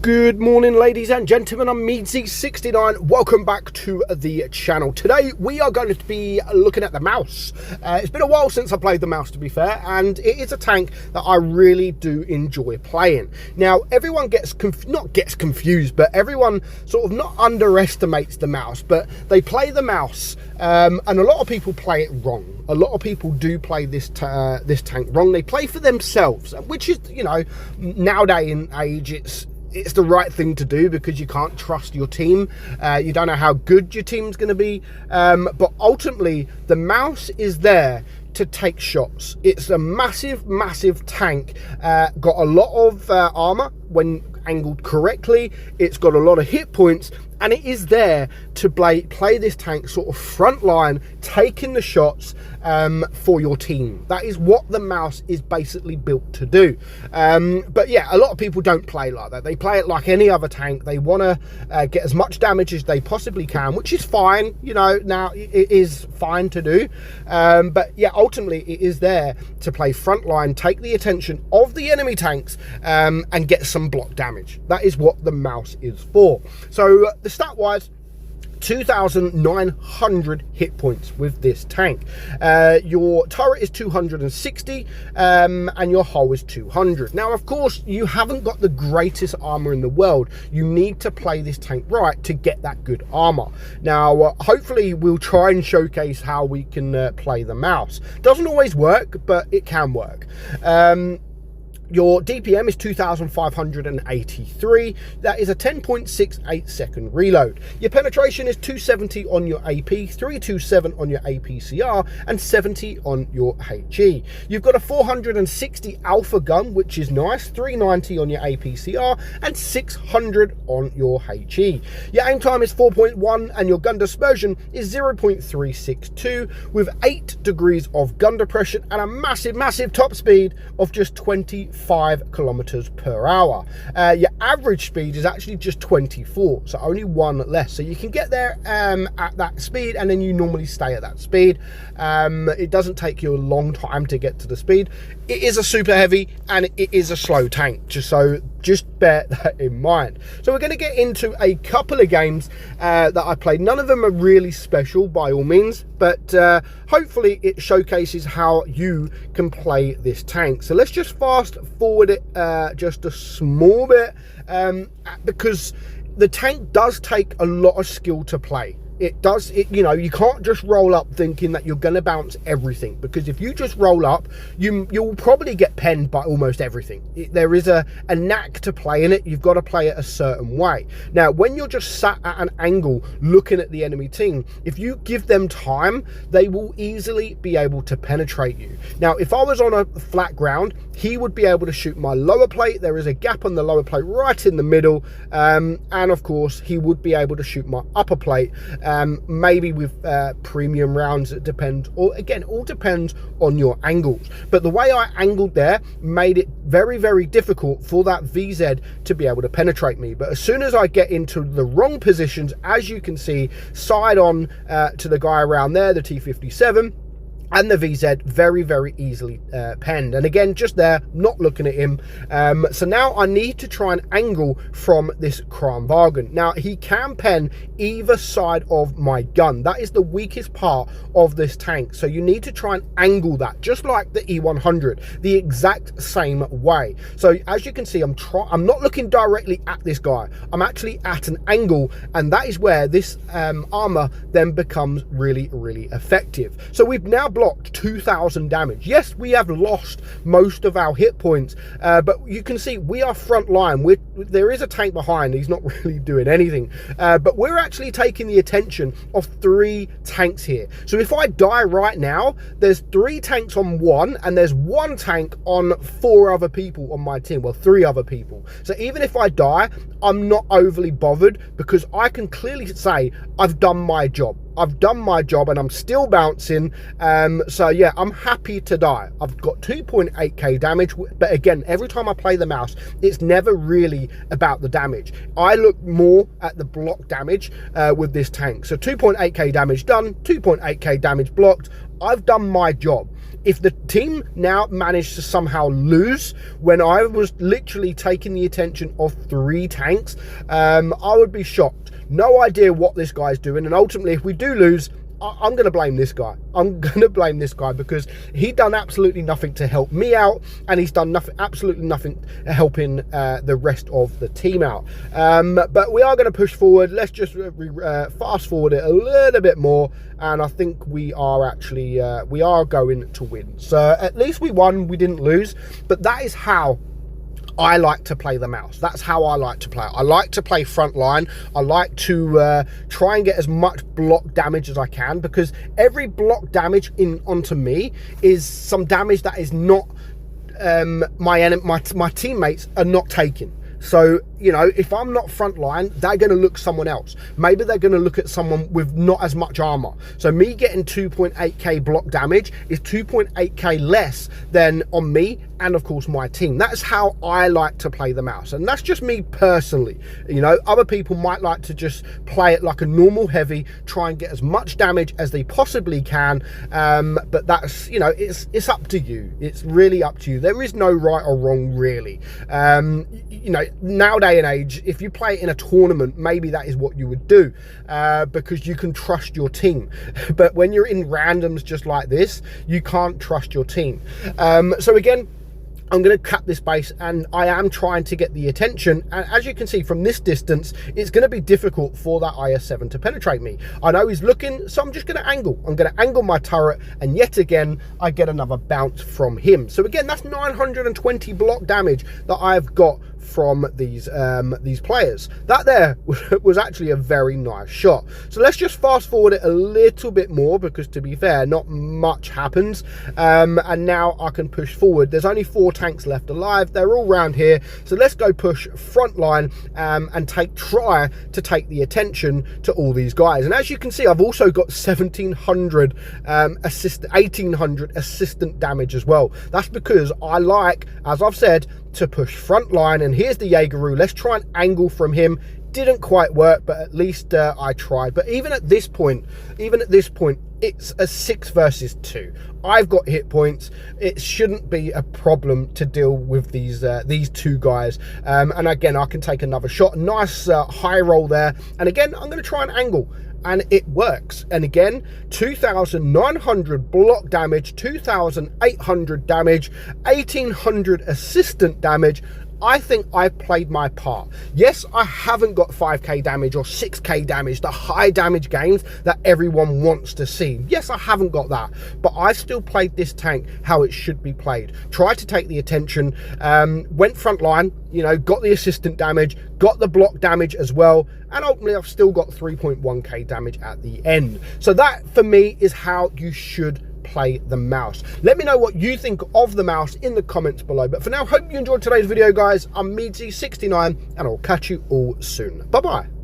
Good morning, ladies and gentlemen. I'm Meadsy69. Welcome back to the channel. Today we are going to be looking at the mouse. It's been a while since I played the mouse, to be fair, and it is a tank that I really do enjoy playing. Now, everyone not gets confused, but everyone sort of not underestimates the mouse, but they play the mouse, and a lot of people play it wrong. A lot of people do play this tank wrong. They play for themselves, which is, you know, nowadays in age, it's the right thing to do because you can't trust your team. You don't know how good your team's going to be. But ultimately, the mouse is there to take shots. It's a massive, massive tank. Got a lot of armor when angled correctly. It's got a lot of hit points. And it is there to play this tank sort of front line, taking the shots for your team. That is what the mouse is basically built to do. But yeah, a lot of people don't play like that. They play it like any other tank. They want to get as much damage as they possibly can, which is fine. You know, now it is fine to do. But yeah, ultimately it is there to play front line, take the attention of the enemy tanks, and get some block damage. That is what the mouse is for. So the stat wise, 2,900 hit points with this tank. Your turret is 260, and your hull is 200. Now, of course, you haven't got the greatest armor in the world. You need to play this tank right to get that good armor. Now, hopefully, we'll try and showcase how we can play the mouse. Doesn't always work, but it can work. Your DPM is 2,583. That is a 10.68 second reload. Your penetration is 270 on your AP, 327 on your APCR, and 70 on your HE. You've got a 460 alpha gun, which is nice, 390 on your APCR, and 600 on your HE. Your aim time is 4.1, and your gun dispersion is 0.362, with 8 degrees of gun depression and a massive, massive top speed of just 25 kilometers per hour. Your average speed is actually just 24, so only one less. So you can get there at that speed, and then you normally stay at that speed. It doesn't take you a long time to get to the speed. It is a super heavy and it is a slow tank, just bear that in mind. So we're going to get into a couple of games that I played. None of them are really special by all means, but hopefully it showcases how you can play this tank. So let's just fast forward it just a small bit, because the tank does take a lot of skill to play. You know, you can't just roll up thinking that you're going to bounce everything, because if you just roll up, you'll probably get penned by almost everything. There is a knack to playing it. You've got to play it a certain way. Now, when you're just sat at an angle looking at the enemy team, if you give them time, they will easily be able to penetrate you. Now, if I was on a flat ground, he would be able to shoot my lower plate. There is a gap on the lower plate right in the middle, and of course, he would be able to shoot my upper plate. Maybe with premium rounds, it depends, or again, all depends on your angles. But the way I angled there made it very, very difficult for that VZ to be able to penetrate me. But as soon as I get into the wrong positions, as you can see, side on to the guy around there, the T57, and the VZ, very, very easily penned. And again, just there, not looking at him. So now I need to try and angle from this Kranvagn. Now, he can pen either side of my gun. That is the weakest part of this tank. So you need to try and angle that, just like the E100, the exact same way. So as you can see, I'm not looking directly at this guy. I'm actually at an angle, and that is where this armor then becomes really, really effective. So we've now blocked 2,000 damage. Yes, we have lost most of our hit points, but you can see we are front line. There is a tank behind. He's not really doing anything, but we're actually taking the attention of 3 tanks here. So if I die right now, there's 3 tanks on one, and there's 1 tank on 4 other people on my team. Well, 3 other people. So even if I die, I'm not overly bothered, because I can clearly say I've done my job. I've done my job and I'm still bouncing. So yeah, I'm happy to die. I've got 2.8k damage, but again, every time I play the mouse, it's never really about the damage. I look more at the block damage with this tank. So 2.8k damage done, 2.8k damage blocked. I've done my job. if the team now managed to somehow lose when I was literally taking the attention of 3 tanks, I would be shocked. No idea what this guy's doing, and ultimately if we do lose, I'm going to blame this guy. I'm going to blame this guy because he done absolutely nothing to help me out, and he's done absolutely nothing helping the rest of the team out. But we are going to push forward. Let's just fast forward it a little bit more, and I think we are actually we are going to win. So at least we won. We didn't lose, but that is how I like to play the mouse. That's how I like to play. I like to play front line. I like to try and get as much block damage as I can, because every block damage onto me is some damage that is not my teammates are not taking. So, you know, if I'm not front line, they're going to look someone else. Maybe they're going to look at someone with not as much armor. So me getting 2.8k block damage is 2.8k less than on me and, of course, my team. That's how I like to play the mouse. And that's just me personally. You know, other people might like to just play it like a normal heavy, try and get as much damage as they possibly can. But that's, you know, it's up to you. It's really up to you. There is no right or wrong, really. You know, nowadays and age, if you play it in a tournament, maybe that is what you would do, because you can trust your team. But when you're in randoms just like this, you can't trust your team. So again, I'm going to cut this base, and I am trying to get the attention, and as you can see from this distance, it's going to be difficult for that IS-7 to penetrate me. I know he's looking, so I'm just going to angle. I'm going to angle my turret, and yet again I get another bounce from him. So again, that's 920 block damage that I've got from these players. That there was actually a very nice shot. So let's just fast forward it a little bit more, because to be fair, not much happens. And now I can push forward. There's only 4 tanks left alive. They're all round here. So let's go push front line and try to take the attention to all these guys. And as you can see, I've also got 1,700 1,800 assistant damage as well. That's because I like, as I've said, to push front line. And here's the Jaegeru. Let's try and angle from him. Didn't quite work, but at least I tried. But even at this point, it's a 6 versus 2. I've got hit points. It shouldn't be a problem to deal with these 2 guys. And again, I can take another shot. Nice high roll there. And again, I'm going to try and angle, and it works. And again, 2,900 block damage, 2,800 damage, 1,800 assistant damage. I think I've played my part. Yes, I haven't got 5k damage or 6k damage, the high damage games that everyone wants to see. Yes, I haven't got that, but I've still played this tank how it should be played. Tried to take the attention, went front line, you know, got the assistant damage, got the block damage as well, and ultimately I've still got 3.1k damage at the end. So that, for me, is how you should play the mouse. Let me know what you think of the mouse in the comments below. But for now, hope you enjoyed today's video, guys. I'm Meadsy69, and I'll catch you all soon. Bye bye.